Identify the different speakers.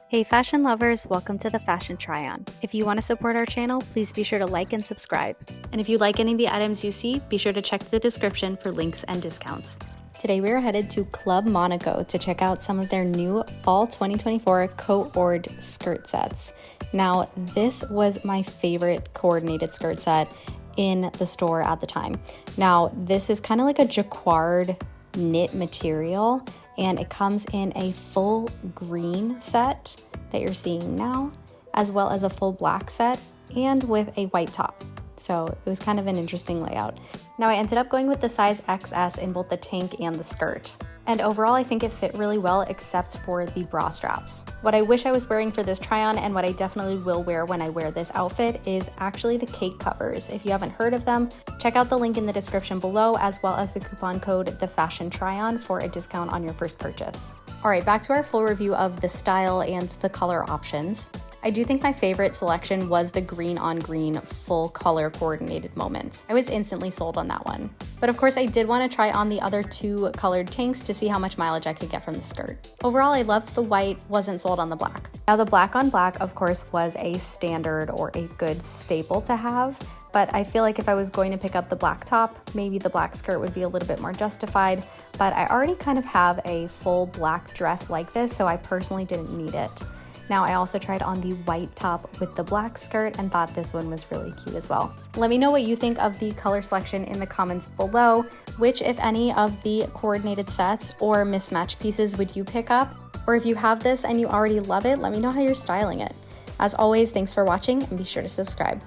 Speaker 1: Hey fashion lovers, welcome to the Fashion Try-On. If you want to support our channel, please be sure to like and subscribe. And if you like any of the items you see, be sure to check the description for links and discounts. Today we are headed to Club Monaco to check out some of their new Fall 2024 co-ord skirt sets. Now, this was my favorite coordinated skirt set in the store at the time. Now, this is kind of like a jacquard knit material, and it comes in a full green set that you're seeing now, as well as a full black set and with a white top. So it was kind of an interesting layout. Now I ended up going with the size XS in both the tank and the skirt. And overall, I think it fit really well except for the bra straps. What I wish I was wearing for this try-on and what I definitely will wear when I wear this outfit is actually the cake covers. If you haven't heard of them, check out the link in the description below, as well as the coupon code TheFashionTryon for a discount on your first purchase. All right, back to our full review of the style and the color options. I do think my favorite selection was the green on green full color coordinated moment. I was instantly sold on that one. But of course I did want to try on the other two colored tanks to see how much mileage I could get from the skirt. Overall, I loved the white, wasn't sold on the black. Now the black on black, of course, was a standard or a good staple to have, but I feel like if I was going to pick up the black top, maybe the black skirt would be a little bit more justified, but I already kind of have a full black dress like this, so I personally didn't need it. Now I also tried on the white top with the black skirt and thought this one was really cute as well. Let me know what you think of the color selection in the comments below. Which, if any, of the coordinated sets or mismatched pieces would you pick up? Or if you have this and you already love it, let me know how you're styling it. As always, thanks for watching and be sure to subscribe.